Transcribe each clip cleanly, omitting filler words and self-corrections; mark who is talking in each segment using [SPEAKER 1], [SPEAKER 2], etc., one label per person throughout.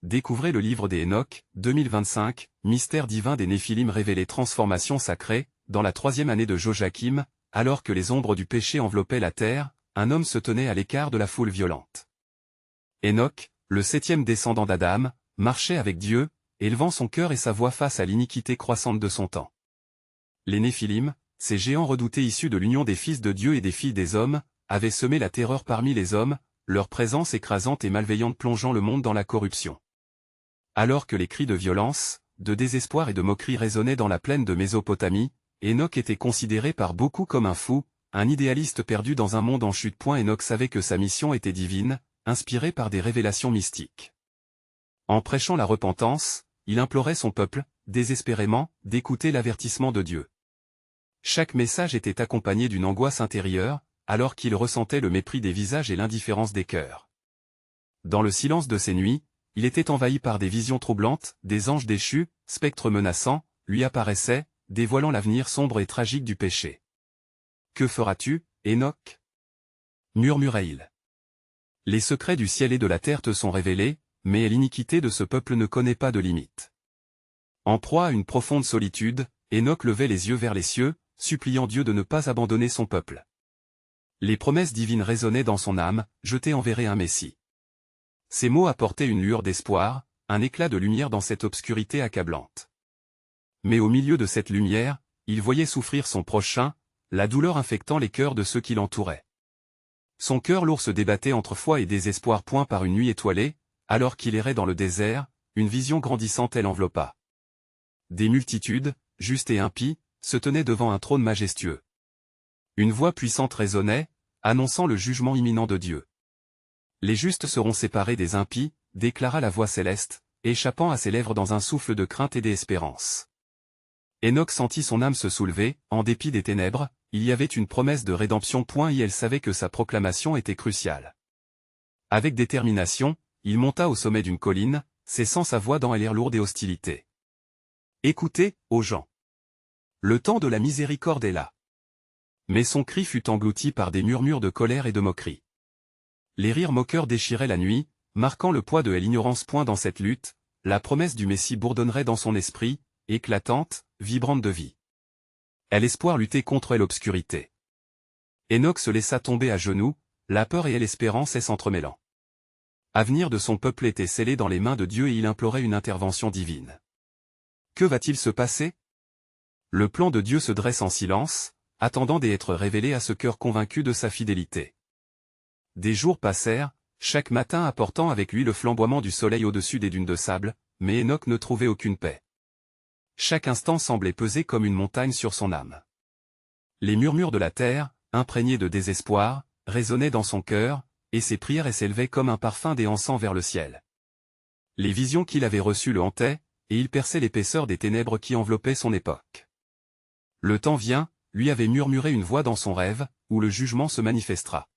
[SPEAKER 1] découvrez le livre des Enoch, 2025, Mystère divin des Néphilim révélé transformation sacrée, dans la 3e année de Joachim, alors que les ombres du péché enveloppaient la terre, un homme se tenait à l'écart de la foule violente. Enoch, le 7e descendant d'Adam, marchait avec Dieu, élevant son cœur et sa voix face à l'iniquité croissante de son temps. Les Néphilim, ces géants redoutés issus de l'union des fils de Dieu et des filles des hommes, avaient semé la terreur parmi les hommes, leur présence écrasante et malveillante plongeant le monde dans la corruption. Alors que les cris de violence, de désespoir et de moquerie résonnaient dans la plaine de Mésopotamie, Enoch était considéré par beaucoup comme un fou, un idéaliste perdu dans un monde en chute. Enoch savait que sa mission était divine, inspirée par des révélations mystiques. En prêchant la repentance, il implorait son peuple, désespérément, d'écouter l'avertissement de Dieu. Chaque message était accompagné d'une angoisse intérieure, alors qu'il ressentait le mépris des visages et l'indifférence des cœurs. Dans le silence de ces nuits, il était envahi par des visions troublantes, des anges déchus, spectres menaçants, lui apparaissaient, dévoilant l'avenir sombre et tragique du péché. « Que feras-tu, Enoch » murmurait-il. « Les secrets du ciel et de la terre te sont révélés, mais l'iniquité de ce peuple ne connaît pas de limite. » En proie à une profonde solitude, Enoch levait les yeux vers les cieux, suppliant Dieu de ne pas abandonner son peuple. Les promesses divines résonnaient dans son âme, « Je t'enverrai un Messie ». Ces mots apportaient une lueur d'espoir, un éclat de lumière dans cette obscurité accablante. Mais au milieu de cette lumière, il voyait souffrir son prochain, la douleur infectant les cœurs de ceux qui l'entouraient. Son cœur lourd se débattait entre foi et désespoir. Par une nuit étoilée, alors qu'il errait dans le désert, une vision grandissante l'enveloppa. Des multitudes, justes et impies, se tenaient devant un trône majestueux. Une voix puissante résonnait, annonçant le jugement imminent de Dieu. Les justes seront séparés des impies, déclara la voix céleste, échappant à ses lèvres dans un souffle de crainte et d'espérance. Enoch sentit son âme se soulever, en dépit des ténèbres, il y avait une promesse de rédemption. Et elle savait que sa proclamation était cruciale. Avec détermination, il monta au sommet d'une colline, cessant sa voix dans l'air lourde et hostilité. Écoutez, ô gens. Le temps de la miséricorde est là. Mais son cri fut englouti par des murmures de colère et de moquerie. Les rires moqueurs déchiraient la nuit, marquant le poids de l'ignorance. Dans cette lutte, la promesse du Messie bourdonnerait dans son esprit, éclatante, vibrante de vie. L'espoir luttait contre l'obscurité. Enoch se laissa tomber à genoux, la peur et l'espérance s'entremêlant. L'avenir de son peuple était scellé dans les mains de Dieu et il implorait une intervention divine. Que va-t-il se passer? Le plan de Dieu se dresse en silence, attendant d'être révélé à ce cœur convaincu de sa fidélité. Des jours passèrent, chaque matin apportant avec lui le flamboiement du soleil au-dessus des dunes de sable, mais Enoch ne trouvait aucune paix. Chaque instant semblait peser comme une montagne sur son âme. Les murmures de la terre, imprégnés de désespoir, résonnaient dans son cœur, et ses prières s'élevaient comme un parfum déhançant vers le ciel. Les visions qu'il avait reçues le hantaient, et il perçait l'épaisseur des ténèbres qui enveloppaient son époque. Le temps vient, lui avait murmuré une voix dans son rêve, où le jugement se manifestera.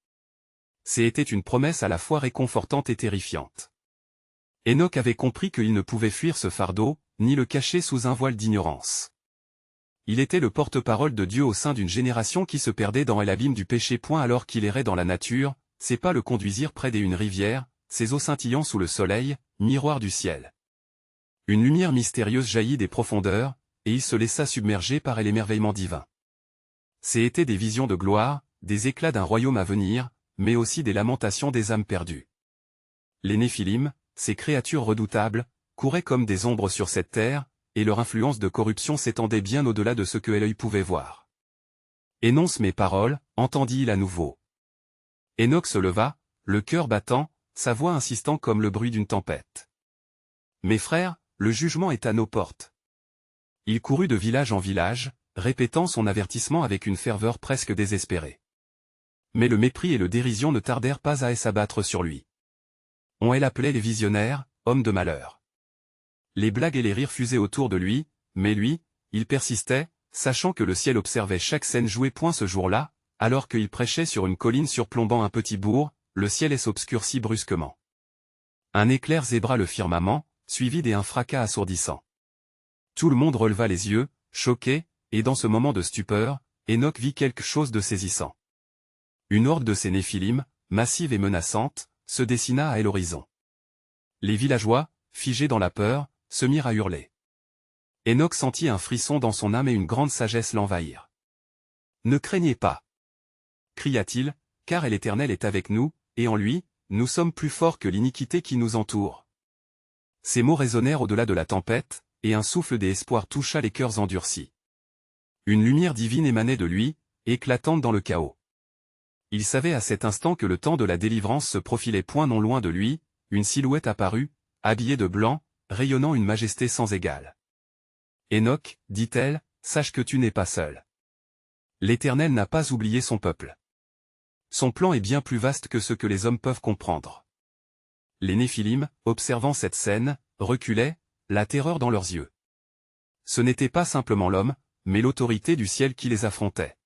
[SPEAKER 1] C'était une promesse à la fois réconfortante et terrifiante. Enoch avait compris qu'il ne pouvait fuir ce fardeau, ni le cacher sous un voile d'ignorance. Il était le porte-parole de Dieu au sein d'une génération qui se perdait dans l'abîme du péché. Alors qu'il errait dans la nature, ses pas le conduisirent près d'une rivière, ses eaux scintillant sous le soleil, miroir du ciel. Une lumière mystérieuse jaillit des profondeurs, et il se laissa submerger par l'émerveillement divin. C'étaient des visions de gloire, des éclats d'un royaume à venir, mais aussi des lamentations des âmes perdues. Les Néphilim, ces créatures redoutables, couraient comme des ombres sur cette terre, et leur influence de corruption s'étendait bien au-delà de ce que l'œil pouvait voir. « Énonce mes paroles », entendit-il à nouveau. Enoch se leva, le cœur battant, sa voix insistant comme le bruit d'une tempête. « Mes frères, le jugement est à nos portes. » Il courut de village en village, répétant son avertissement avec une ferveur presque désespérée. Mais le mépris et le dérision ne tardèrent pas à s'abattre sur lui. On l'appelait les visionnaires, hommes de malheur. Les blagues et les rires fusaient autour de lui, mais lui, il persistait, sachant que le ciel observait chaque scène jouée. Ce jour-là, alors qu'il prêchait sur une colline surplombant un petit bourg, le ciel s'obscurcit brusquement. Un éclair zébra le firmament, suivi d'un fracas assourdissant. Tout le monde releva les yeux, choqué, et dans ce moment de stupeur, Enoch vit quelque chose de saisissant. Une horde de ces Néphilim, massive et menaçante, se dessina à l'horizon. Les villageois, figés dans la peur, se mirent à hurler. Enoch sentit un frisson dans son âme et une grande sagesse l'envahir. « Ne craignez pas !» cria-t-il, car l'Éternel est avec nous, et en lui, nous sommes plus forts que l'iniquité qui nous entoure. Ces mots résonnèrent au-delà de la tempête, et un souffle d'espoir toucha les cœurs endurcis. Une lumière divine émanait de lui, éclatante dans le chaos. Il savait à cet instant que le temps de la délivrance se profilait point non loin de lui, une silhouette apparut, habillée de blanc, rayonnant une majesté sans égale. « Enoch, dit-elle, sache que tu n'es pas seul. L'Éternel n'a pas oublié son peuple. Son plan est bien plus vaste que ce que les hommes peuvent comprendre. » Les Néphilim, observant cette scène, reculaient, la terreur dans leurs yeux. Ce n'était pas simplement l'homme, mais l'autorité du ciel qui les affrontait.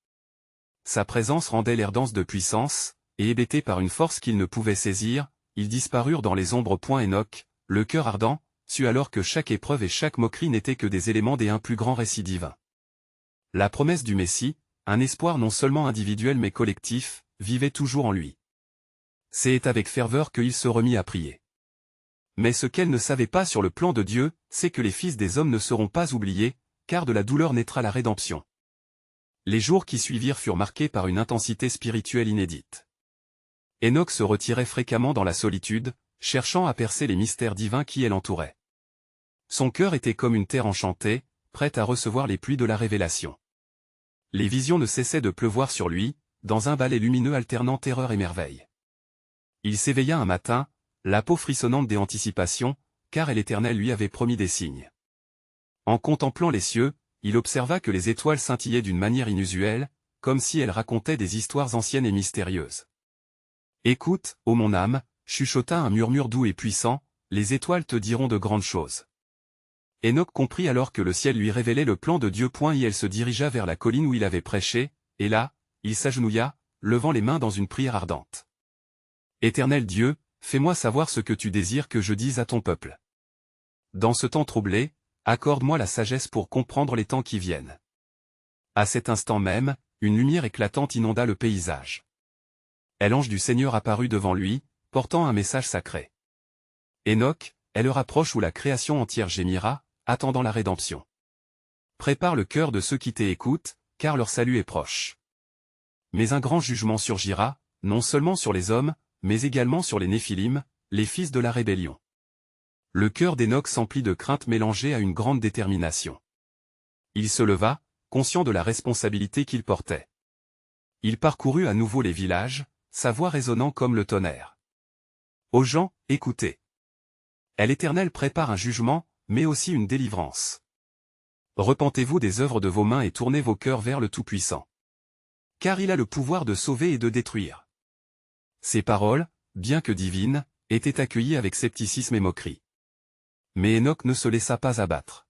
[SPEAKER 1] Sa présence rendait l'air dense de puissance, et hébétés par une force qu'ils ne pouvaient saisir, ils disparurent dans les ombres. Enoch, le cœur ardent, sut alors que chaque épreuve et chaque moquerie n'étaient que des éléments d'un plus grand récit divin. La promesse du Messie, un espoir non seulement individuel mais collectif, vivait toujours en lui. C'est avec ferveur qu'il se remit à prier. Mais ce qu'elle ne savait pas sur le plan de Dieu, c'est que les fils des hommes ne seront pas oubliés, car de la douleur naîtra la rédemption. Les jours qui suivirent furent marqués par une intensité spirituelle inédite. Enoch se retirait fréquemment dans la solitude, cherchant à percer les mystères divins qui l'entouraient. Son cœur était comme une terre enchantée, prête à recevoir les pluies de la révélation. Les visions ne cessaient de pleuvoir sur lui, dans un balai lumineux alternant terreur et merveille. Il s'éveilla un matin, la peau frissonnante des anticipations, car l'Éternel lui avait promis des signes. En contemplant les cieux, il observa que les étoiles scintillaient d'une manière inusuelle, comme si elles racontaient des histoires anciennes et mystérieuses. « Écoute, ô mon âme », chuchota un murmure doux et puissant, « les étoiles te diront de grandes choses. » Enoch comprit alors que le ciel lui révélait le plan de Dieu. Elle se dirigea vers la colline où il avait prêché, et là, il s'agenouilla, levant les mains dans une prière ardente. « Éternel Dieu, fais-moi savoir ce que tu désires que je dise à ton peuple. Dans ce temps troublé, accorde-moi la sagesse pour comprendre les temps qui viennent. » À cet instant même, une lumière éclatante inonda le paysage. L'ange du Seigneur apparut devant lui, portant un message sacré. « Enoch, est l'heure approche où la création entière gémira, attendant la rédemption. Prépare le cœur de ceux qui t'écoutent, car leur salut est proche. Mais un grand jugement surgira, non seulement sur les hommes, mais également sur les Néphilim, les fils de la rébellion. » Le cœur d'Enoch s'emplit de crainte mélangée à une grande détermination. Il se leva, conscient de la responsabilité qu'il portait. Il parcourut à nouveau les villages, sa voix résonnant comme le tonnerre. « Aux gens, écoutez. L'Éternel prépare un jugement, mais aussi une délivrance. Repentez-vous des œuvres de vos mains et tournez vos cœurs vers le Tout-Puissant. Car il a le pouvoir de sauver et de détruire. » Ces paroles, bien que divines, étaient accueillies avec scepticisme et moquerie. Mais Enoch ne se laissa pas abattre.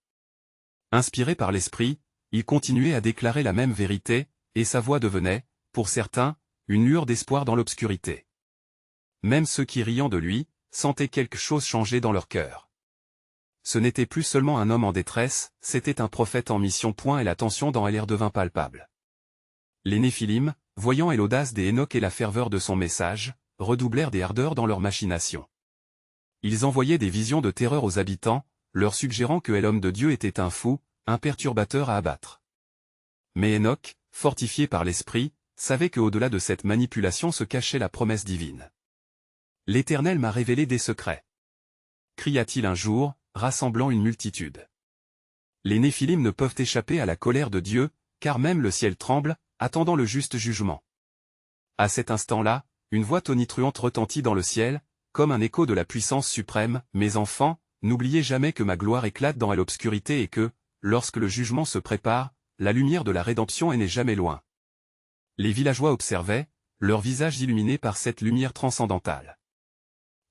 [SPEAKER 1] Inspiré par l'Esprit, il continuait à déclarer la même vérité, et sa voix devenait, pour certains, une lueur d'espoir dans l'obscurité. Même ceux qui, riant de lui, sentaient quelque chose changer dans leur cœur. Ce n'était plus seulement un homme en détresse, c'était un prophète en mission. Et la tension dans l'air devint palpable. Les Néphilim, voyant l'audace d'Enoch et la ferveur de son message, redoublèrent des ardeurs dans leurs machinations. Ils envoyaient des visions de terreur aux habitants, leur suggérant que l'homme de Dieu était un fou, un perturbateur à abattre. Mais Enoch, fortifié par l'Esprit, savait qu'au-delà de cette manipulation se cachait la promesse divine. « L'Éternel m'a révélé des secrets. » cria-t-il un jour, rassemblant une multitude. Les Néphilim ne peuvent échapper à la colère de Dieu, car même le ciel tremble, attendant le juste jugement. À cet instant-là, une voix tonitruante retentit dans le ciel, comme un écho de la puissance suprême. « Mes enfants, n'oubliez jamais que ma gloire éclate dans l'obscurité et que, lorsque le jugement se prépare, la lumière de la rédemption n'est jamais loin. » Les villageois observaient, leurs visages illuminés par cette lumière transcendantale.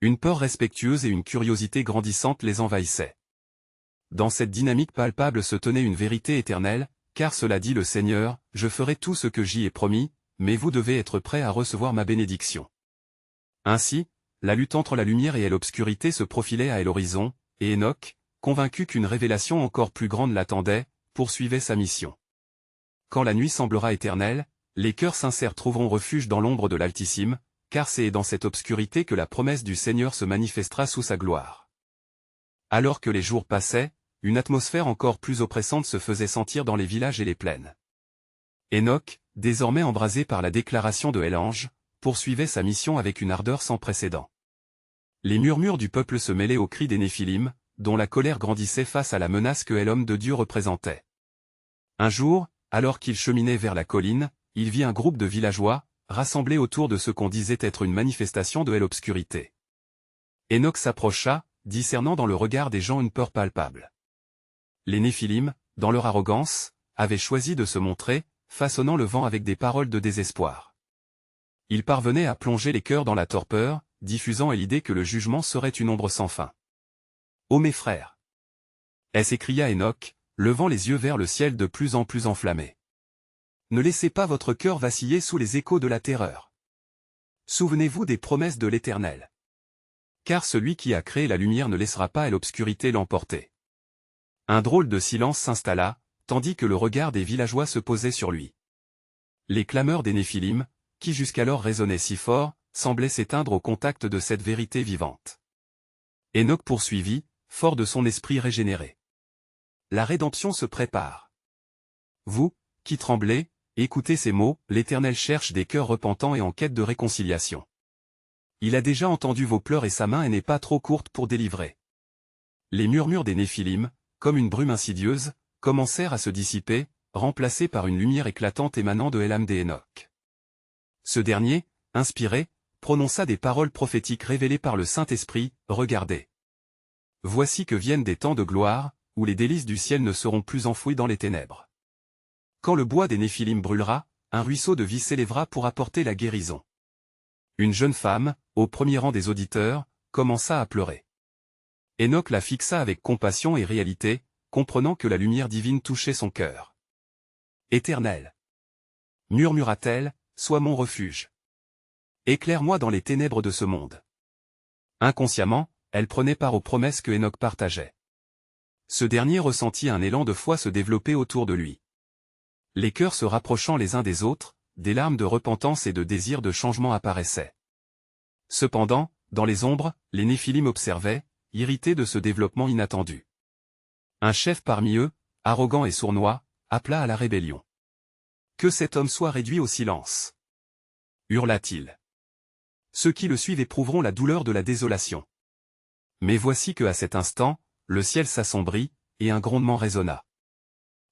[SPEAKER 1] Une peur respectueuse et une curiosité grandissante les envahissaient. Dans cette dynamique palpable se tenait une vérité éternelle, car cela dit le Seigneur, « Je ferai tout ce que j'y ai promis, mais vous devez être prêts à recevoir ma bénédiction. » Ainsi, la lutte entre la lumière et l'obscurité se profilait à l'horizon, et Enoch, convaincu qu'une révélation encore plus grande l'attendait, poursuivait sa mission. Quand la nuit semblera éternelle, les cœurs sincères trouveront refuge dans l'ombre de l'Altissime, car c'est dans cette obscurité que la promesse du Seigneur se manifestera sous sa gloire. Alors que les jours passaient, une atmosphère encore plus oppressante se faisait sentir dans les villages et les plaines. Enoch, désormais embrasé par la déclaration de El-Ange, poursuivait sa mission avec une ardeur sans précédent. Les murmures du peuple se mêlaient aux cris des Néphilim, dont la colère grandissait face à la menace que l'homme de Dieu représentait. Un jour, alors qu'il cheminait vers la colline, il vit un groupe de villageois, rassemblés autour de ce qu'on disait être une manifestation de l'obscurité. Enoch s'approcha, discernant dans le regard des gens une peur palpable. Les Néphilim, dans leur arrogance, avaient choisi de se montrer, façonnant le vent avec des paroles de désespoir. Ils parvenaient à plonger les cœurs dans la torpeur, diffusant l'idée que le jugement serait une ombre sans fin. « Ô mes frères !» s'écria Enoch, levant les yeux vers le ciel de plus en plus enflammé. « Ne laissez pas votre cœur vaciller sous les échos de la terreur. Souvenez-vous des promesses de l'Éternel. Car celui qui a créé la lumière ne laissera pas l'obscurité l'emporter. » Un drôle de silence s'installa, tandis que le regard des villageois se posait sur lui. Les clameurs des Néphilim, qui jusqu'alors résonnaient si fort, semblaient s'éteindre au contact de cette vérité vivante. Enoch poursuivit, fort de son esprit régénéré. La rédemption se prépare. Vous, qui tremblez, écoutez ces mots, l'Éternel cherche des cœurs repentants et en quête de réconciliation. Il a déjà entendu vos pleurs et sa main n'est pas trop courte pour délivrer. Les murmures des Néphilim, comme une brume insidieuse, commencèrent à se dissiper, remplacés par une lumière éclatante émanant de Elam d'Enoch. Ce dernier, inspiré, prononça des paroles prophétiques révélées par le Saint-Esprit, « Regardez. Voici que viennent des temps de gloire, où les délices du ciel ne seront plus enfouis dans les ténèbres. Quand le bois des Néphilim brûlera, un ruisseau de vie s'élèvera pour apporter la guérison. » Une jeune femme, au premier rang des auditeurs, commença à pleurer. Enoch la fixa avec compassion et réalité, comprenant que la lumière divine touchait son cœur. « Éternel, murmura-t-elle, sois mon refuge. Éclaire-moi dans les ténèbres de ce monde. » Inconsciemment, elle prenait part aux promesses que Enoch partageait. Ce dernier ressentit un élan de foi se développer autour de lui. Les cœurs se rapprochant les uns des autres, des larmes de repentance et de désir de changement apparaissaient. Cependant, dans les ombres, les Néphilim observaient, irrités de ce développement inattendu. Un chef parmi eux, arrogant et sournois, appela à la rébellion. « Que cet homme soit réduit au silence !» hurla-t-il. Ceux qui le suivent éprouveront la douleur de la désolation. Mais voici que à cet instant, le ciel s'assombrit, et un grondement résonna.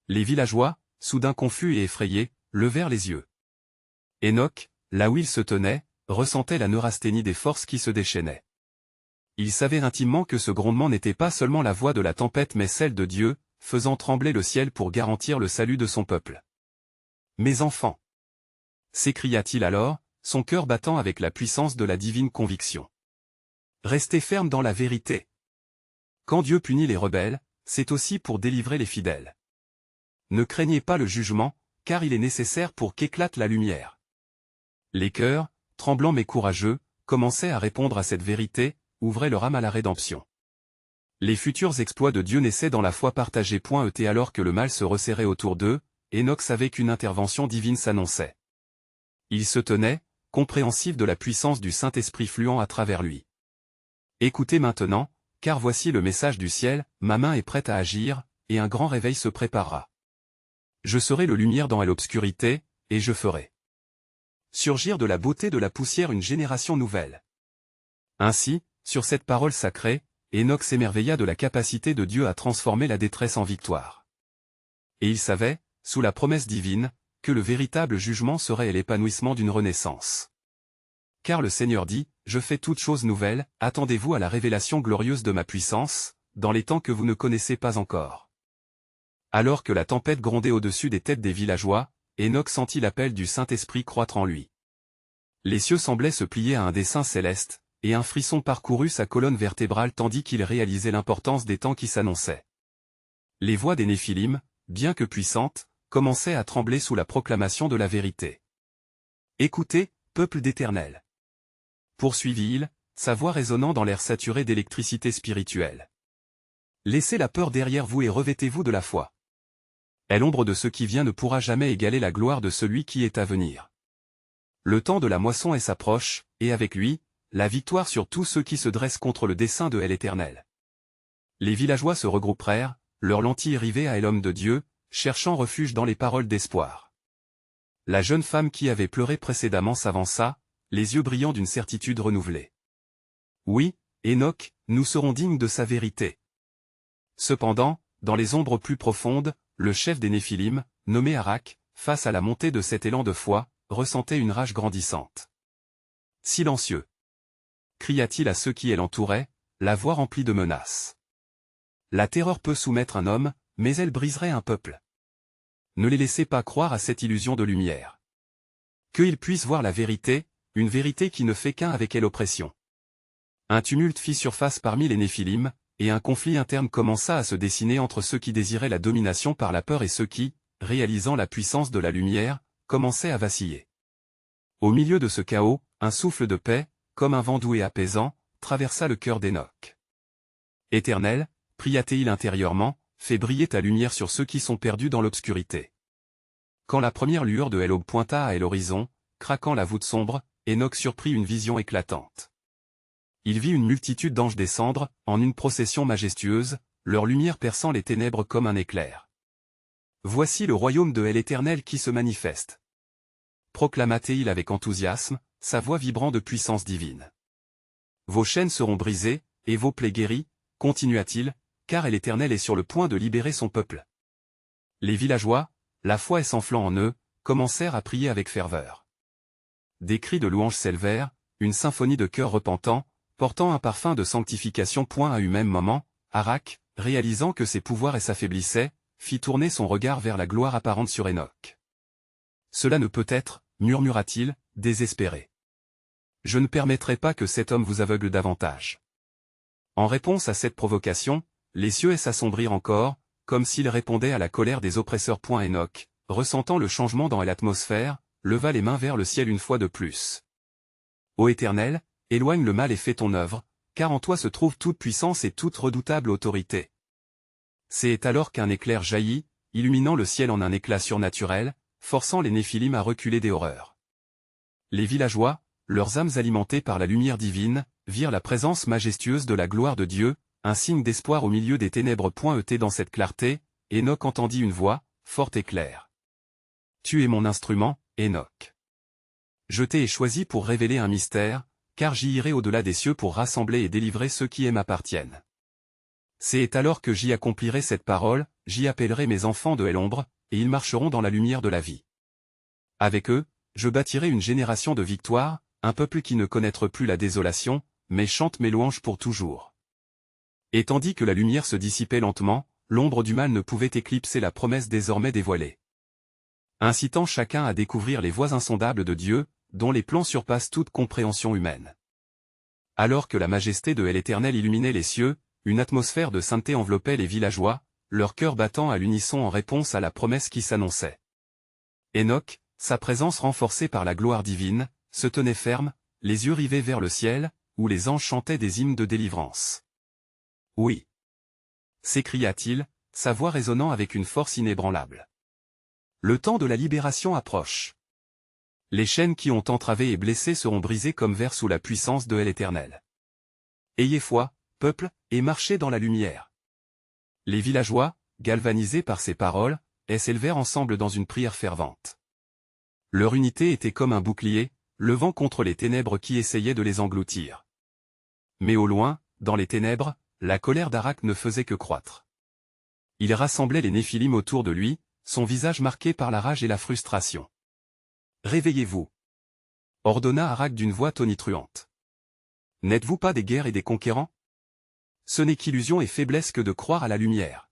[SPEAKER 1] Les villageois, soudain confus et effrayés, levèrent les yeux. Enoch, là où il se tenait, ressentait la neurasthénie des forces qui se déchaînaient. Il savait intimement que ce grondement n'était pas seulement la voix de la tempête mais celle de Dieu, faisant trembler le ciel pour garantir le salut de son peuple. « Mes enfants !» s'écria-t-il alors, son cœur battant avec la puissance de la divine conviction. « Restez fermes dans la vérité. Quand Dieu punit les rebelles, c'est aussi pour délivrer les fidèles. Ne craignez pas le jugement, car il est nécessaire pour qu'éclate la lumière. » Les cœurs, tremblants mais courageux, commençaient à répondre à cette vérité, ouvraient leur âme à la rédemption. Les futurs exploits de Dieu naissaient dans la foi partagée. Alors que le mal se resserrait autour d'eux, Enoch savait qu'une intervention divine s'annonçait. Il se tenait, compréhensif de la puissance du Saint-Esprit fluant à travers lui. « Écoutez maintenant, car voici le message du ciel, ma main est prête à agir, et un grand réveil se préparera. Je serai le lumière dans l'obscurité, et je ferai surgir de la beauté de la poussière une génération nouvelle. » Ainsi, sur cette parole sacrée, Enoch s'émerveilla de la capacité de Dieu à transformer la détresse en victoire. Et il savait, sous la promesse divine, que le véritable jugement serait l'épanouissement d'une renaissance. Car le Seigneur dit, « Je fais toutes choses nouvelles, attendez-vous à la révélation glorieuse de ma puissance, dans les temps que vous ne connaissez pas encore. » Alors que la tempête grondait au-dessus des têtes des villageois, Enoch sentit l'appel du Saint-Esprit croître en lui. Les cieux semblaient se plier à un dessein céleste, et un frisson parcourut sa colonne vertébrale tandis qu'il réalisait l'importance des temps qui s'annonçaient. Les voix des Néphilim, bien que puissantes, commençaient à trembler sous la proclamation de la vérité. « Écoutez, peuple d'Éternel !» poursuivit-il, sa voix résonnant dans l'air saturé d'électricité spirituelle. « Laissez la peur derrière vous et revêtez-vous de la foi. L'ombre de ce qui vient ne pourra jamais égaler la gloire de celui qui est à venir. Le temps de la moisson s'approche, et avec lui, la victoire sur tous ceux qui se dressent contre le dessein de l'Éternel. Les villageois se regroupèrent, leurs lentilles rivées à l'homme de Dieu, cherchant refuge dans les paroles d'espoir. La jeune femme qui avait pleuré précédemment s'avança, les yeux brillants d'une certitude renouvelée. Oui, Enoch, nous serons dignes de sa vérité. Cependant, dans les ombres plus profondes, le chef des Néphilim, nommé Arak, face à la montée de cet élan de foi, ressentait une rage grandissante. Silencieux, cria-t-il à ceux qui l'entouraient, la voix remplie de menaces. La terreur peut soumettre un homme, mais elle briserait un peuple. Ne les laissez pas croire à cette illusion de lumière. Qu'ils puissent voir la vérité, une vérité qui ne fait qu'un avec l'oppression. Un tumulte fit surface parmi les Néphilim, et un conflit interne commença à se dessiner entre ceux qui désiraient la domination par la peur et ceux qui, réalisant la puissance de la lumière, commençaient à vaciller. Au milieu de ce chaos, un souffle de paix, comme un vent doux et apaisant, traversa le cœur d'Enoch. Éternel, pria-t-il intérieurement, fais briller ta lumière sur ceux qui sont perdus dans l'obscurité. Quand la première lueur de l'aube pointa à l'horizon, craquant la voûte sombre, Enoch surprit une vision éclatante. Il vit une multitude d'anges descendre, en une procession majestueuse, leur lumière perçant les ténèbres comme un éclair. Voici le royaume de l'Éternel qui se manifeste. Proclama-t-il avec enthousiasme, sa voix vibrant de puissance divine. Vos chaînes seront brisées, et vos plaies guéries, continua-t-il, car l'Éternel est sur le point de libérer son peuple. Les villageois, la foi s'enflant en eux, commencèrent à prier avec ferveur. Des cris de louange s'élevèrent, une symphonie de cœurs repentants, portant un parfum de sanctification. À un même moment, Arak, réalisant que ses pouvoirs s'affaiblissaient, fit tourner son regard vers la gloire apparente sur Enoch. Cela ne peut être, murmura-t-il, désespéré. Je ne permettrai pas que cet homme vous aveugle davantage. En réponse à cette provocation, les cieux s'assombrirent encore, comme s'ils répondaient à la colère des oppresseurs. Enoch, ressentant le changement dans l'atmosphère, leva les mains vers le ciel une fois de plus. Ô Éternel, éloigne le mal et fais ton œuvre, car en toi se trouve toute puissance et toute redoutable autorité. C'est alors qu'un éclair jaillit, illuminant le ciel en un éclat surnaturel, forçant les Néphilim à reculer des horreurs. Les villageois, leurs âmes alimentées par la lumière divine, virent la présence majestueuse de la gloire de Dieu, un signe d'espoir au milieu des ténèbres. Dans cette clarté, Enoch entendit une voix, forte et claire. Tu es mon instrument, Enoch. Je t'ai choisi pour révéler un mystère, car j'y irai au-delà des cieux pour rassembler et délivrer ceux qui m'appartiennent. C'est alors que j'y accomplirai cette parole, j'y appellerai mes enfants de l'ombre, et ils marcheront dans la lumière de la vie. Avec eux, je bâtirai une génération de victoires, un peuple qui ne connaîtra plus la désolation, mais chante mes louanges pour toujours. Et tandis que la lumière se dissipait lentement, l'ombre du mal ne pouvait éclipser la promesse désormais dévoilée. Incitant chacun à découvrir les voies insondables de Dieu, dont les plans surpassent toute compréhension humaine. Alors que la majesté de l'Éternel illuminait les cieux, une atmosphère de sainteté enveloppait les villageois, leur cœur battant à l'unisson en réponse à la promesse qui s'annonçait. Enoch, sa présence renforcée par la gloire divine, se tenait ferme, les yeux rivés vers le ciel, où les anges chantaient des hymnes de délivrance. Oui, s'écria-t-il, sa voix résonnant avec une force inébranlable. Le temps de la libération approche. Les chaînes qui ont entravé et blessé seront brisées comme verre sous la puissance de l'Éternel. Ayez foi, peuple, et marchez dans la lumière. Les villageois, galvanisés par ces paroles, s'élevèrent ensemble dans une prière fervente. Leur unité était comme un bouclier, levant contre les ténèbres qui essayaient de les engloutir. Mais au loin, dans les ténèbres, la colère d'Arak ne faisait que croître. Il rassemblait les Néphilim autour de lui, son visage marqué par la rage et la frustration. « Réveillez-vous » ordonna Arak d'une voix tonitruante. « N'êtes-vous pas des guerres et des conquérants? Ce n'est qu'illusion et faiblesse que de croire à la lumière. »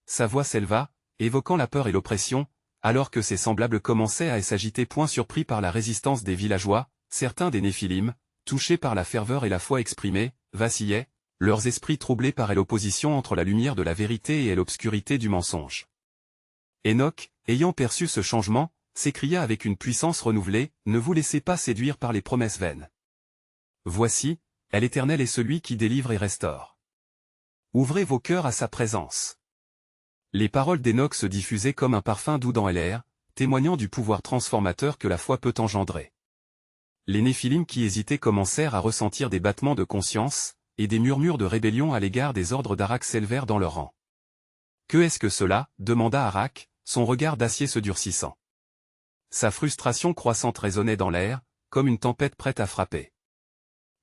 [SPEAKER 1] Sa voix s'éleva, évoquant la peur et l'oppression, alors que ses semblables commençaient à s'agiter. Surpris par la résistance des villageois, certains des Néphilim, touchés par la ferveur et la foi exprimée, vacillaient, leurs esprits troublés par l'opposition entre la lumière de la vérité et l'obscurité du mensonge. Enoch, ayant perçu ce changement, s'écria avec une puissance renouvelée, « Ne vous laissez pas séduire par les promesses vaines. Voici, l'Éternel est celui qui délivre et restaure. Ouvrez vos cœurs à sa présence. » Les paroles d'Enoch se diffusaient comme un parfum doux dans l'air, témoignant du pouvoir transformateur que la foi peut engendrer. Les Néphilim qui hésitaient commencèrent à ressentir des battements de conscience, et des murmures de rébellion à l'égard des ordres d'Arak s'élevèrent dans leur rang. « Que est-ce que cela » demanda Arak, son regard d'acier se durcissant. Sa frustration croissante résonnait dans l'air, comme une tempête prête à frapper.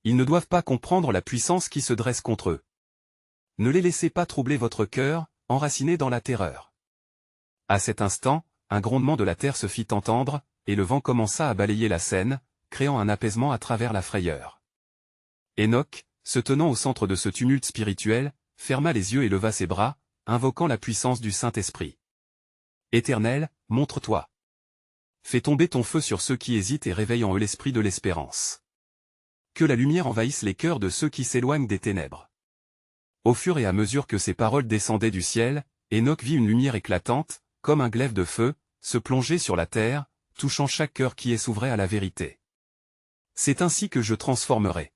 [SPEAKER 1] Ils ne doivent pas comprendre la puissance qui se dresse contre eux. Ne les laissez pas troubler votre cœur, enraciné dans la terreur. À cet instant, un grondement de la terre se fit entendre, et le vent commença à balayer la scène, créant un apaisement à travers la frayeur. Enoch, se tenant au centre de ce tumulte spirituel, ferma les yeux et leva ses bras, invoquant la puissance du Saint-Esprit. Éternel, montre-toi. Fais tomber ton feu sur ceux qui hésitent et réveille en eux l'esprit de l'espérance. Que la lumière envahisse les cœurs de ceux qui s'éloignent des ténèbres. Au fur et à mesure que ces paroles descendaient du ciel, Enoch vit une lumière éclatante, comme un glaive de feu, se plonger sur la terre, touchant chaque cœur qui s'ouvrait à la vérité. C'est ainsi que je transformerai.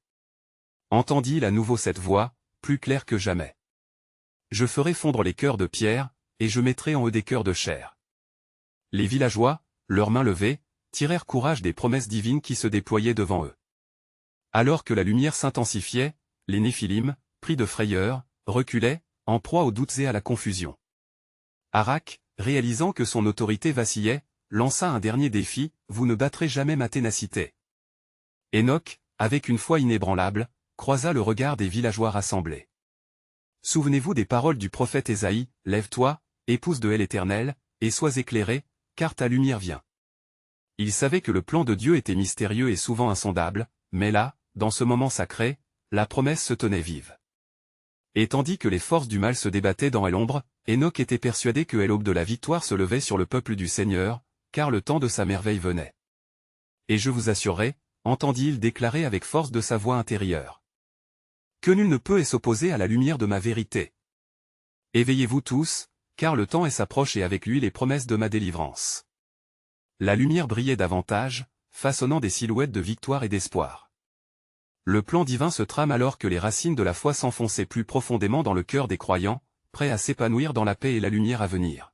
[SPEAKER 1] Entendit-il à nouveau cette voix, plus claire que jamais. Je ferai fondre les cœurs de pierre, et je mettrai en eux des cœurs de chair. Les villageois, leurs mains levées, tirèrent courage des promesses divines qui se déployaient devant eux. Alors que la lumière s'intensifiait, les Néphilim, pris de frayeur, reculaient, en proie aux doutes et à la confusion. Arak, réalisant que son autorité vacillait, lança un dernier défi, « Vous ne battrez jamais ma ténacité. » Enoch, avec une foi inébranlable, croisa le regard des villageois rassemblés. Souvenez-vous des paroles du prophète Ésaïe, « Lève-toi, épouse de l'Éternel, et sois éclairée, car ta lumière vient. » Il savait que le plan de Dieu était mystérieux et souvent insondable, mais là, dans ce moment sacré, la promesse se tenait vive. Et tandis que les forces du mal se débattaient dans l'ombre, Enoch était persuadé que l'aube de la victoire se levait sur le peuple du Seigneur, car le temps de sa merveille venait. Et je vous assurerai, entendit-il déclarer avec force de sa voix intérieure, que nul ne peut s'opposer à la lumière de ma vérité. Éveillez-vous tous, car le temps s'approche et avec lui les promesses de ma délivrance. La lumière brillait davantage, façonnant des silhouettes de victoire et d'espoir. Le plan divin se trame alors que les racines de la foi s'enfonçaient plus profondément dans le cœur des croyants, prêts à s'épanouir dans la paix et la lumière à venir.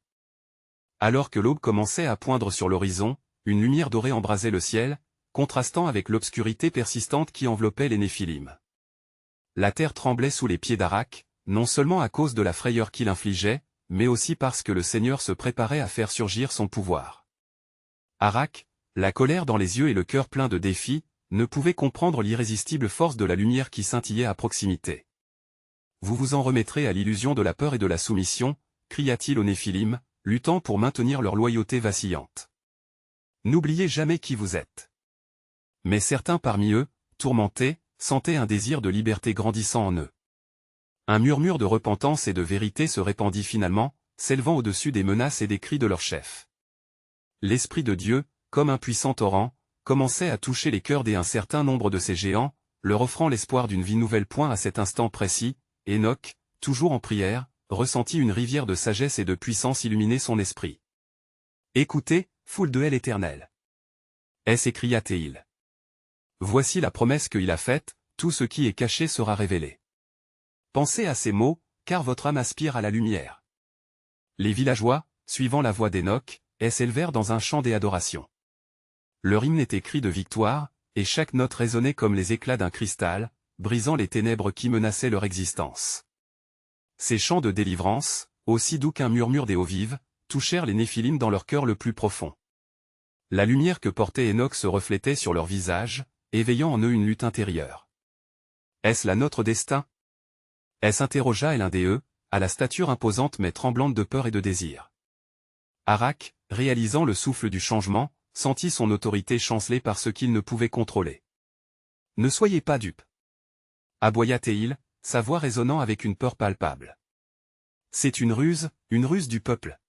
[SPEAKER 1] Alors que l'aube commençait à poindre sur l'horizon, une lumière dorée embrasait le ciel, contrastant avec l'obscurité persistante qui enveloppait les Néphilim. La terre tremblait sous les pieds d'Arak, non seulement à cause de la frayeur qu'il infligeait, mais aussi parce que le Seigneur se préparait à faire surgir son pouvoir. Arak, la colère dans les yeux et le cœur plein de défis, ne pouvait comprendre l'irrésistible force de la lumière qui scintillait à proximité. « Vous vous en remettrez à l'illusion de la peur et de la soumission » cria-t-il aux Néphilim, luttant pour maintenir leur loyauté vacillante. « N'oubliez jamais qui vous êtes. » Mais certains parmi eux, tourmentés, sentaient un désir de liberté grandissant en eux. Un murmure de repentance et de vérité se répandit finalement, s'élevant au-dessus des menaces et des cris de leurs chefs. L'Esprit de Dieu, comme un puissant torrent, commençait à toucher les cœurs d'un certain nombre de ces géants, leur offrant l'espoir d'une vie nouvelle. À cet instant précis, Enoch, toujours en prière, ressentit une rivière de sagesse et de puissance illuminer son esprit. « Écoutez, foule de l'Éternel. » s'écria-t-il. Voici la promesse qu'il a faite, tout ce qui est caché sera révélé. Pensez à ces mots, car votre âme aspire à la lumière. Les villageois, suivant la voix d'Enoch, s'élevèrent dans un chant d'adoration. Leur hymne était cri de victoire, et chaque note résonnait comme les éclats d'un cristal, brisant les ténèbres qui menaçaient leur existence. Ces chants de délivrance, aussi doux qu'un murmure des eaux vives, touchèrent les Néphilim dans leur cœur le plus profond. La lumière que portait Enoch se reflétait sur leurs visages, éveillant en eux une lutte intérieure. Est-ce là notre destin? S'interrogea l'un d'eux, à la stature imposante mais tremblante de peur et de désir. Arak, réalisant le souffle du changement, sentit son autorité chancelée par ce qu'il ne pouvait contrôler. « Ne soyez pas dupes. » aboya-t-il, sa voix résonnant avec une peur palpable. « C'est une ruse du peuple.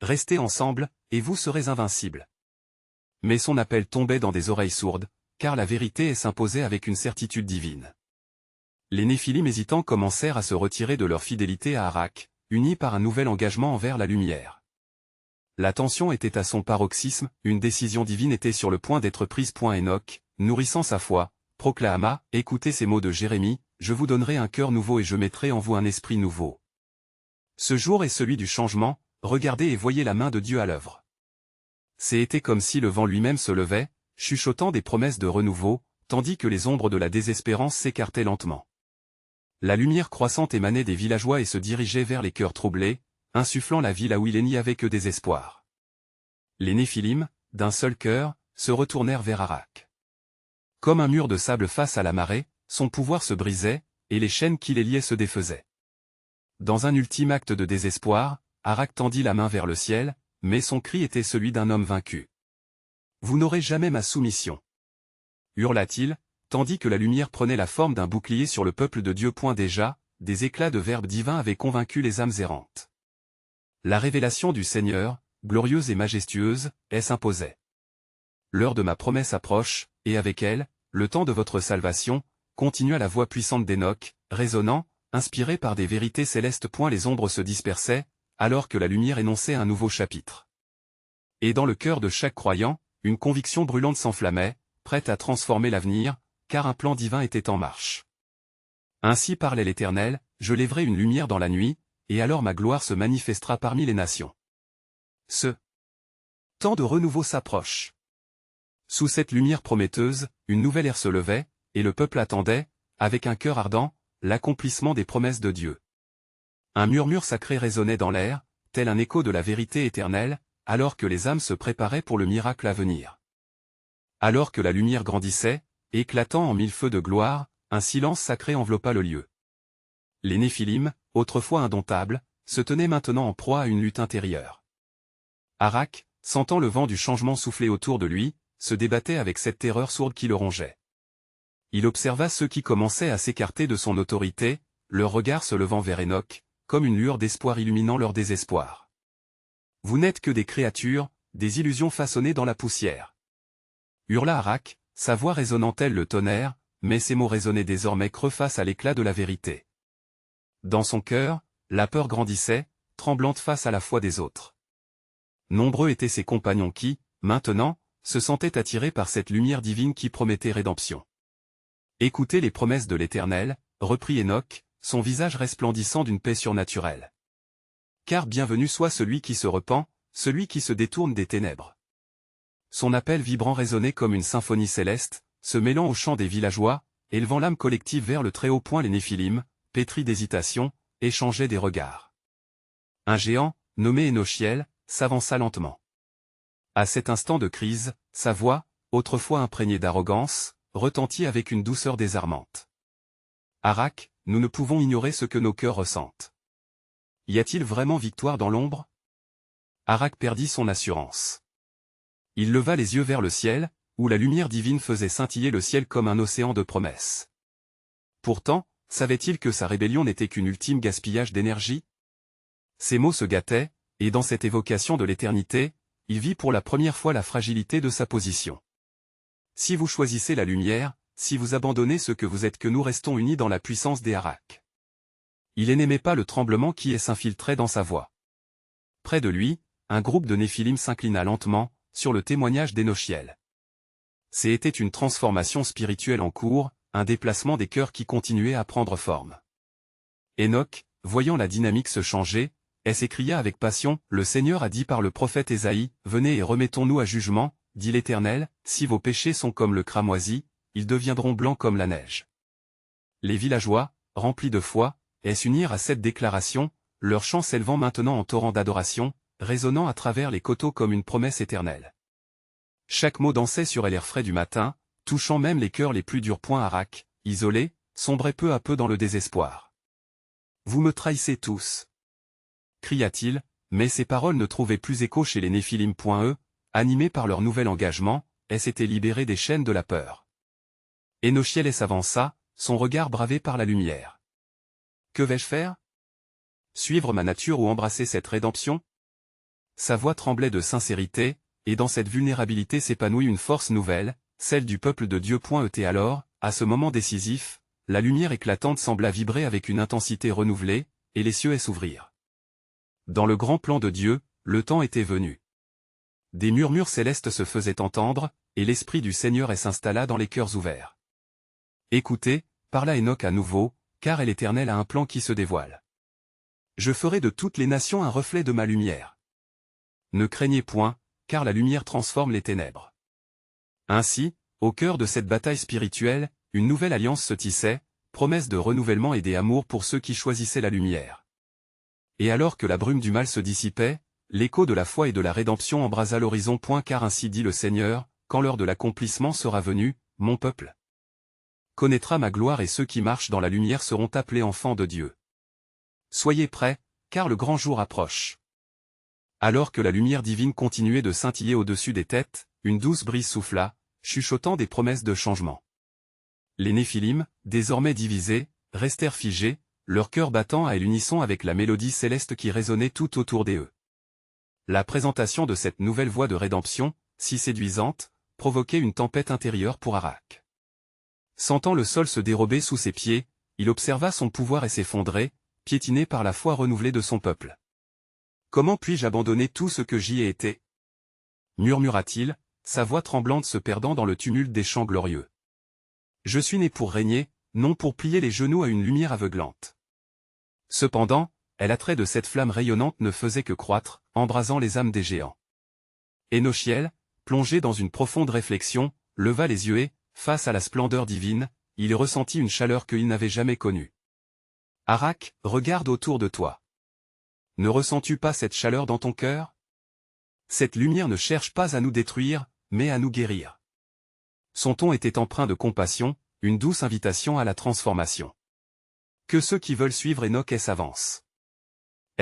[SPEAKER 1] Restez ensemble, et vous serez invincibles. » Mais son appel tombait dans des oreilles sourdes, car la vérité s'imposait avec une certitude divine. Les Néphilim hésitants commencèrent à se retirer de leur fidélité à Arak, unis par un nouvel engagement envers la lumière. La tension était à son paroxysme, une décision divine était sur le point d'être prise. Enoch, nourrissant sa foi, proclama, « Écoutez ces mots de Jérémie, je vous donnerai un cœur nouveau et je mettrai en vous un esprit nouveau. » Ce jour est celui du changement, regardez et voyez la main de Dieu à l'œuvre. C'était comme si le vent lui-même se levait, chuchotant des promesses de renouveau, tandis que les ombres de la désespérance s'écartaient lentement. La lumière croissante émanait des villageois et se dirigeait vers les cœurs troublés, insufflant la vie là où il n'y avait que désespoir. Les Néphilim, d'un seul cœur, se retournèrent vers Arak. Comme un mur de sable face à la marée, son pouvoir se brisait, et les chaînes qui les liaient se défaisaient. Dans un ultime acte de désespoir, Arak tendit la main vers le ciel, mais son cri était celui d'un homme vaincu. « Vous n'aurez jamais ma soumission !» hurla-t-il, tandis que la lumière prenait la forme d'un bouclier sur le peuple de Dieu. Déjà, des éclats de verbes divins avaient convaincu les âmes errantes. La révélation du Seigneur, glorieuse et majestueuse, s'imposait. L'heure de ma promesse approche, et avec elle, le temps de votre salvation, continua la voix puissante d'Enoch, résonnant, inspirée par des vérités célestes. Les ombres se dispersaient, alors que la lumière énonçait un nouveau chapitre. Et dans le cœur de chaque croyant, une conviction brûlante s'enflammait, prête à transformer l'avenir, car un plan divin était en marche. Ainsi parlait l'Éternel, je lèverai une lumière dans la nuit, et alors ma gloire se manifestera parmi les nations. Ce temps de renouveau s'approche. Sous cette lumière prometteuse, une nouvelle ère se levait, et le peuple attendait, avec un cœur ardent, l'accomplissement des promesses de Dieu. Un murmure sacré résonnait dans l'air, tel un écho de la vérité éternelle, alors que les âmes se préparaient pour le miracle à venir. Alors que la lumière grandissait, éclatant en mille feux de gloire, un silence sacré enveloppa le lieu. Les Néphilim, autrefois indomptables, se tenaient maintenant en proie à une lutte intérieure. Arak, sentant le vent du changement souffler autour de lui, se débattait avec cette terreur sourde qui le rongeait. Il observa ceux qui commençaient à s'écarter de son autorité, leur regard se levant vers Enoch, comme une lueur d'espoir illuminant leur désespoir. « Vous n'êtes que des créatures, des illusions façonnées dans la poussière. » hurla Arak, sa voix résonnant tel le tonnerre, mais ses mots résonnaient désormais creux face à l'éclat de la vérité. Dans son cœur, la peur grandissait, tremblante face à la foi des autres. Nombreux étaient ses compagnons qui, maintenant, se sentaient attirés par cette lumière divine qui promettait rédemption. « Écoutez les promesses de l'Éternel, reprit Enoch, son visage resplendissant d'une paix surnaturelle. Car bienvenu soit celui qui se repent, celui qui se détourne des ténèbres. » Son appel vibrant résonnait comme une symphonie céleste, se mêlant au chant des villageois, élevant l'âme collective vers le Très-Haut. Les Néphilim, pétris d'hésitation, échangeaient des regards. Un géant, nommé Énochiel, s'avança lentement. À cet instant de crise, sa voix, autrefois imprégnée d'arrogance, retentit avec une douceur désarmante. « Arak, nous ne pouvons ignorer ce que nos cœurs ressentent. Y a-t-il vraiment victoire dans l'ombre ?» Arak perdit son assurance. Il leva les yeux vers le ciel, où la lumière divine faisait scintiller le ciel comme un océan de promesses. Pourtant, savait-il que sa rébellion n'était qu'un ultime gaspillage d'énergie? Ses mots se gâtaient, et dans cette évocation de l'éternité, il vit pour la première fois la fragilité de sa position. Si vous choisissez la lumière, si vous abandonnez ce que vous êtes, que nous restons unis dans la puissance des Arak. Il n'aimait pas le tremblement qui s'infiltrait dans sa voix. Près de lui, un groupe de Néphilim s'inclina lentement, sur le témoignage d'Énochiel. C'était une transformation spirituelle en cours, un déplacement des cœurs qui continuait à prendre forme. Enoch, voyant la dynamique se changer, s'écria avec passion, « Le Seigneur a dit par le prophète Ésaïe, venez et remettons-nous à jugement, dit l'Éternel, si vos péchés sont comme le cramoisi, ils deviendront blancs comme la neige. » Les villageois, remplis de foi, s'unirent à cette déclaration, leur chant s'élevant maintenant en torrent d'adoration, résonnant à travers les coteaux comme une promesse éternelle. Chaque mot dansait sur l'air frais du matin, touchant même les cœurs les plus durs. Arak, isolé, sombrait peu à peu dans le désespoir. « Vous me trahissez tous !» cria-t-il, mais ces paroles ne trouvaient plus écho chez les Néphilim. Eux, animés par leur nouvel engagement, s'étaient libérés des chaînes de la peur. Énochiel s'avança, son regard bravé par la lumière. « Que vais-je faire? Suivre ma nature ou embrasser cette rédemption ?» Sa voix tremblait de sincérité, et dans cette vulnérabilité s'épanouit une force nouvelle, celle du peuple de Dieu. Et alors, à ce moment décisif, la lumière éclatante sembla vibrer avec une intensité renouvelée, et les cieux s'ouvrirent. Dans le grand plan de Dieu, le temps était venu. Des murmures célestes se faisaient entendre, et l'Esprit du Seigneur s'installa dans les cœurs ouverts. « Écoutez, parla Enoch à nouveau, car l'Éternel a un plan qui se dévoile. Je ferai de toutes les nations un reflet de ma lumière. Ne craignez point, car la lumière transforme les ténèbres. » Ainsi, au cœur de cette bataille spirituelle, une nouvelle alliance se tissait, promesse de renouvellement et d'amour pour ceux qui choisissaient la lumière. Et alors que la brume du mal se dissipait, l'écho de la foi et de la rédemption embrasa l'horizon. Car ainsi dit le Seigneur, quand l'heure de l'accomplissement sera venue, mon peuple connaîtra ma gloire et ceux qui marchent dans la lumière seront appelés enfants de Dieu. Soyez prêts, car le grand jour approche. Alors que la lumière divine continuait de scintiller au-dessus des têtes, une douce brise souffla, chuchotant des promesses de changement. Les Néphilim, désormais divisés, restèrent figés, leur cœur battant à l'unisson avec la mélodie céleste qui résonnait tout autour d'eux. La présentation de cette nouvelle voie de rédemption, si séduisante, provoquait une tempête intérieure pour Arak. Sentant le sol se dérober sous ses pieds, il observa son pouvoir s'effondrer, piétiné par la foi renouvelée de son peuple. « Comment puis-je abandonner tout ce que j'y ai été » murmura-t-il, sa voix tremblante se perdant dans le tumulte des chants glorieux. « Je suis né pour régner, non pour plier les genoux à une lumière aveuglante. » Cependant, l'attrait de cette flamme rayonnante ne faisait que croître, embrasant les âmes des géants. Énochiel, plongé dans une profonde réflexion, leva les yeux et, face à la splendeur divine, il ressentit une chaleur qu'il n'avait jamais connue. « Arak, regarde autour de toi. Ne ressens-tu pas cette chaleur dans ton cœur? Cette lumière ne cherche pas à nous détruire, mais à nous guérir. » Son ton était empreint de compassion, une douce invitation à la transformation. Que ceux qui veulent suivre Enoch s'avancent.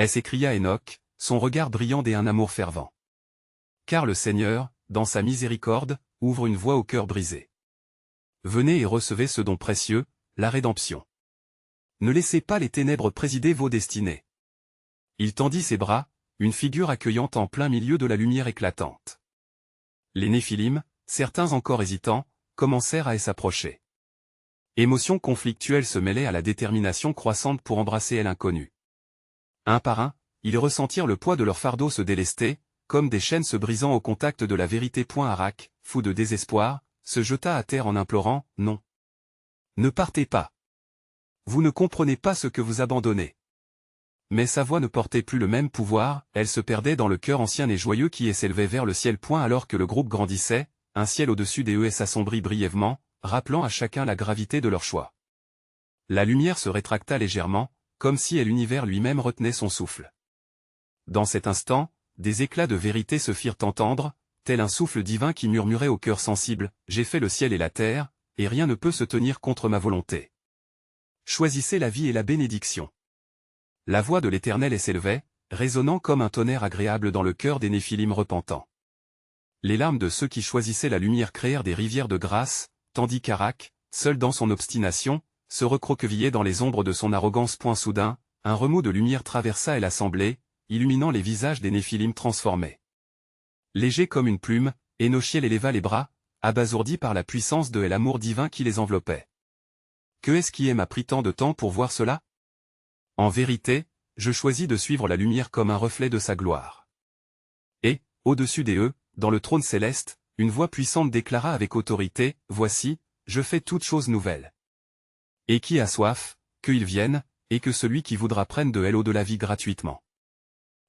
[SPEAKER 1] S'écria Enoch, son regard brillant d'un amour fervent. Car le Seigneur, dans sa miséricorde, ouvre une voie au cœur brisé. Venez et recevez ce don précieux, la rédemption. Ne laissez pas les ténèbres présider vos destinées. Il tendit ses bras, une figure accueillante en plein milieu de la lumière éclatante. Les Néphilim, certains encore hésitants, commencèrent à s'approcher. Émotions conflictuelles se mêlaient à la détermination croissante pour embrasser l'inconnu. Un par un, ils ressentirent le poids de leur fardeau se délester, comme des chaînes se brisant au contact de la vérité. Arak, fou de désespoir, se jeta à terre en implorant « Non. Ne partez pas. Vous ne comprenez pas ce que vous abandonnez. » Mais sa voix ne portait plus le même pouvoir, elle se perdait dans le cœur ancien et joyeux qui s'élevait vers le ciel. Alors que le groupe grandissait, un ciel au-dessus des s'assombrit brièvement, rappelant à chacun la gravité de leur choix. La lumière se rétracta légèrement, comme si l'univers lui-même retenait son souffle. Dans cet instant, des éclats de vérité se firent entendre, tel un souffle divin qui murmurait au cœur sensible, « J'ai fait le ciel et la terre, et rien ne peut se tenir contre ma volonté. Choisissez la vie et la bénédiction. » La voix de l'Éternel s'élevait, résonnant comme un tonnerre agréable dans le cœur des Néphilim repentants. Les larmes de ceux qui choisissaient la lumière créèrent des rivières de grâce, tandis qu'Arak, seul dans son obstination, se recroquevillait dans les ombres de son arrogance. Soudain, un remous de lumière traversa l'assemblée, illuminant les visages des Néphilim transformés. Léger comme une plume, Énochiel éleva les bras, abasourdi par la puissance de l'amour divin qui les enveloppait. Que est-ce qui m'a pris tant de temps pour voir cela? En vérité, je choisis de suivre la lumière comme un reflet de sa gloire. Et, au-dessus des dans le trône céleste, une voix puissante déclara avec autorité, « Voici, je fais toutes choses nouvelles. Et qui a soif, qu'il vienne, et que celui qui voudra prenne de l'eau de la vie gratuitement. »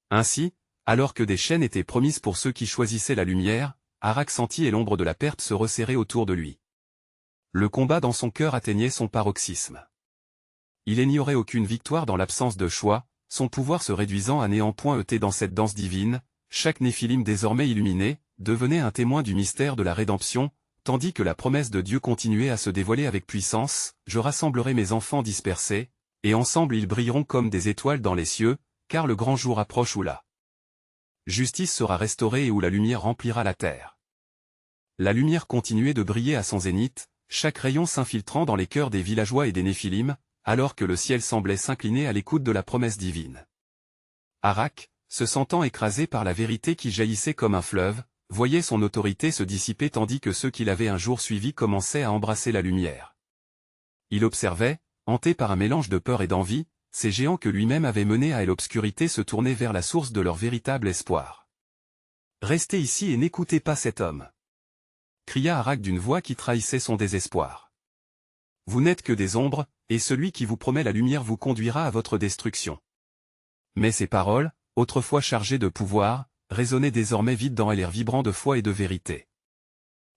[SPEAKER 1] Ainsi, alors que des chaînes étaient promises pour ceux qui choisissaient la lumière, Arak sentit l'ombre de la perte se resserrer autour de lui. Le combat dans son cœur atteignait son paroxysme. Il ignorait aucune victoire dans l'absence de choix, son pouvoir se réduisant à néant. Dans cette danse divine, chaque Néphilim désormais illuminé, devenait un témoin du mystère de la rédemption, tandis que la promesse de Dieu continuait à se dévoiler avec puissance, « Je rassemblerai mes enfants dispersés, et ensemble ils brilleront comme des étoiles dans les cieux, car le grand jour approche où la justice sera restaurée et où la lumière remplira la terre. » La lumière continuait de briller à son zénith, chaque rayon s'infiltrant dans les cœurs des villageois et des Néphilim, alors que le ciel semblait s'incliner à l'écoute de la promesse divine. Arak, se sentant écrasé par la vérité qui jaillissait comme un fleuve, voyait son autorité se dissiper tandis que ceux qui l'avaient un jour suivi commençaient à embrasser la lumière. Il observait, hanté par un mélange de peur et d'envie, ces géants que lui-même avait menés à l'obscurité se tourner vers la source de leur véritable espoir. « Restez ici et n'écoutez pas cet homme !» cria Arak d'une voix qui trahissait son désespoir. « Vous n'êtes que des ombres, et celui qui vous promet la lumière vous conduira à votre destruction. » Mais ces paroles, autrefois chargées de pouvoir, résonnaient désormais vides dans l'air vibrant de foi et de vérité.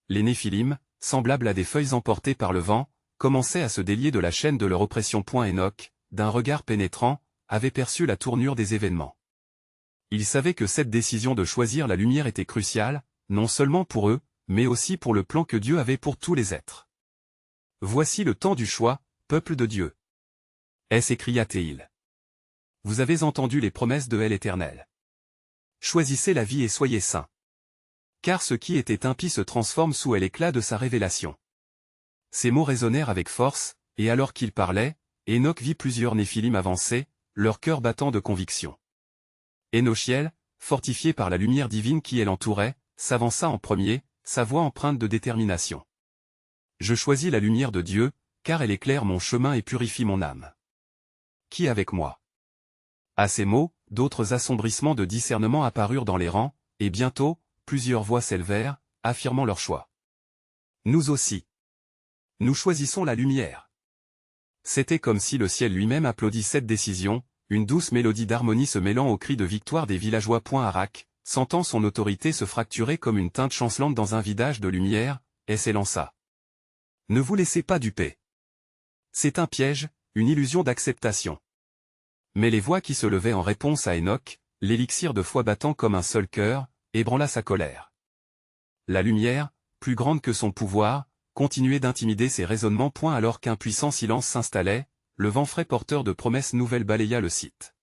[SPEAKER 1] Les Néphilim, semblables à des feuilles emportées par le vent, commençaient à se délier de la chaîne de leur oppression. Enoch, d'un regard pénétrant, avait perçu la tournure des événements. Il savait que cette décision de choisir la lumière était cruciale, non seulement pour eux, mais aussi pour le plan que Dieu avait pour tous les êtres. « Voici le temps du choix, peuple de Dieu. » s'écria-t-il. Vous avez entendu les promesses de l'Éternel. Choisissez la vie et soyez saints. Car ce qui était impie se transforme sous l'éclat de sa révélation. Ces mots résonnèrent avec force, et alors qu'il parlait, Enoch vit plusieurs Néphilim avancer, leur cœur battant de conviction. Énochiel, fortifié par la lumière divine qui l'entourait, s'avança en premier, sa voix empreinte de détermination. Je choisis la lumière de Dieu, car elle éclaire mon chemin et purifie mon âme. Qui est avec moi? À ces mots, d'autres assombrissements de discernement apparurent dans les rangs, et bientôt, plusieurs voix s'élevèrent, affirmant leur choix. Nous aussi. Nous choisissons la lumière. C'était comme si le ciel lui-même applaudit cette décision, une douce mélodie d'harmonie se mêlant aux cris de victoire des villageois. Arak, sentant son autorité se fracturer comme une teinte chancelante dans un vidage de lumière, s'élança. Ne vous laissez pas duper. C'est un piège, une illusion d'acceptation. Mais les voix qui se levaient en réponse à Enoch, l'élixir de foi battant comme un seul cœur, ébranla sa colère. La lumière, plus grande que son pouvoir, continuait d'intimider ses raisonnements. Alors qu'un puissant silence s'installait, le vent frais porteur de promesses nouvelles balaya le site.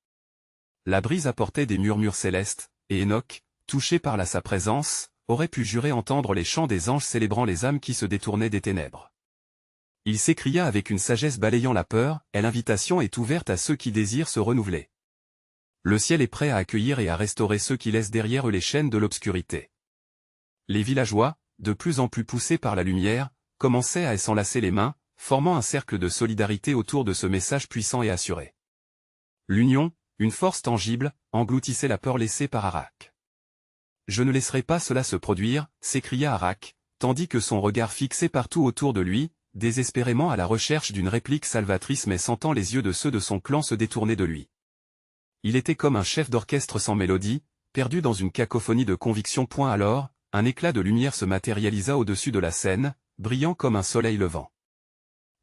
[SPEAKER 1] La brise apportait des murmures célestes, et Enoch, touché par sa présence, aurait pu jurer entendre les chants des anges célébrant les âmes qui se détournaient des ténèbres. Il s'écria avec une sagesse balayant la peur, « L'invitation est ouverte à ceux qui désirent se renouveler. Le ciel est prêt à accueillir et à restaurer ceux qui laissent derrière eux les chaînes de l'obscurité. » Les villageois, de plus en plus poussés par la lumière, commençaient à s'enlacer les mains, formant un cercle de solidarité autour de ce message puissant et assuré. L'union, une force tangible, engloutissait la peur laissée par Arak. « Je ne laisserai pas cela se produire, » s'écria Arak, tandis que son regard fixé partout autour de lui, désespérément à la recherche d'une réplique salvatrice mais sentant les yeux de ceux de son clan se détourner de lui. Il était comme un chef d'orchestre sans mélodie, perdu dans une cacophonie de conviction. Alors, un éclat de lumière se matérialisa au-dessus de la scène, brillant comme un soleil levant.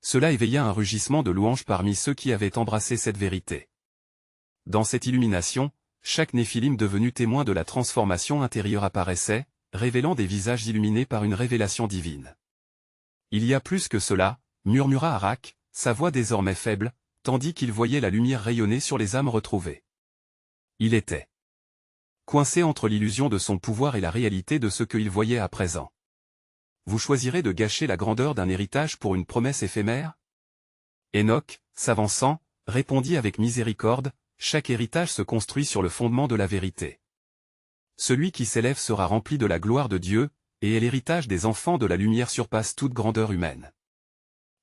[SPEAKER 1] Cela éveilla un rugissement de louange parmi ceux qui avaient embrassé cette vérité. Dans cette illumination, chaque Néphilim devenu témoin de la transformation intérieure apparaissait, révélant des visages illuminés par une révélation divine. Il y a plus que cela, murmura Arak, sa voix désormais faible, tandis qu'il voyait la lumière rayonner sur les âmes retrouvées. Il était coincé entre l'illusion de son pouvoir et la réalité de ce qu'il voyait à présent. Vous choisirez de gâcher la grandeur d'un héritage pour une promesse éphémère? Enoch, s'avançant, répondit avec miséricorde, chaque héritage se construit sur le fondement de la vérité. Celui qui s'élève sera rempli de la gloire de Dieu, et l'héritage des enfants de la lumière surpasse toute grandeur humaine.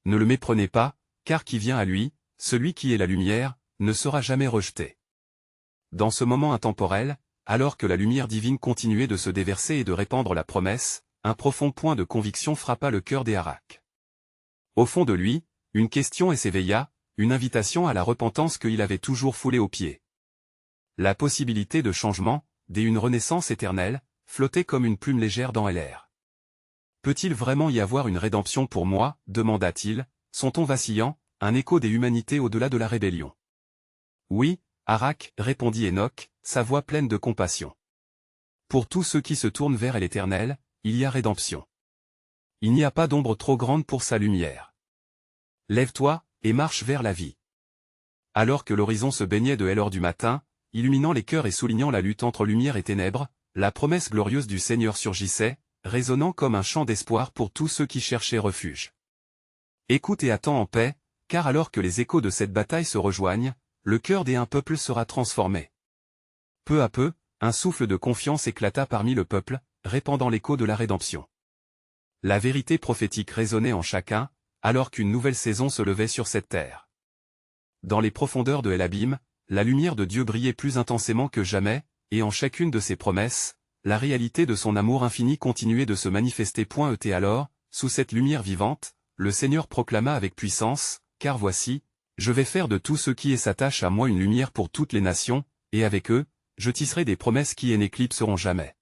[SPEAKER 1] Ne le méprenez pas, car qui vient à lui, celui qui est la lumière, ne sera jamais rejeté. Dans ce moment intemporel, alors que la lumière divine continuait de se déverser et de répandre la promesse, un profond point de conviction frappa le cœur des Arak. Au fond de lui, une question s'éveilla, une invitation à la repentance qu'il avait toujours foulée aux pieds. La possibilité de changement, d'une renaissance éternelle, flottait comme une plume légère dans l'air. Peut-il vraiment y avoir une rédemption pour moi, demanda-t-il, son ton vacillant, un écho des humanités au-delà de la rébellion. Oui, Arak, répondit Enoch, sa voix pleine de compassion. Pour tous ceux qui se tournent vers l'Éternel, il y a rédemption. Il n'y a pas d'ombre trop grande pour sa lumière. Lève-toi, et marche vers la vie. Alors que l'horizon se baignait de l'heure du matin, illuminant les cœurs et soulignant la lutte entre lumière et ténèbres, la promesse glorieuse du Seigneur surgissait, résonnant comme un chant d'espoir pour tous ceux qui cherchaient refuge. Écoute et attends en paix, car alors que les échos de cette bataille se rejoignent, le cœur d'un peuple sera transformé. Peu à peu, un souffle de confiance éclata parmi le peuple, répandant l'écho de la rédemption. La vérité prophétique résonnait en chacun, alors qu'une nouvelle saison se levait sur cette terre. Dans les profondeurs de l'abîme, la lumière de Dieu brillait plus intensément que jamais, et en chacune de ses promesses, la réalité de son amour infini continuait de se manifester. Alors, sous cette lumière vivante, le Seigneur proclama avec puissance, « Car voici, je vais faire de tout ce qui s'attache à moi une lumière pour toutes les nations, et avec eux, je tisserai des promesses qui n'éclipseront jamais. »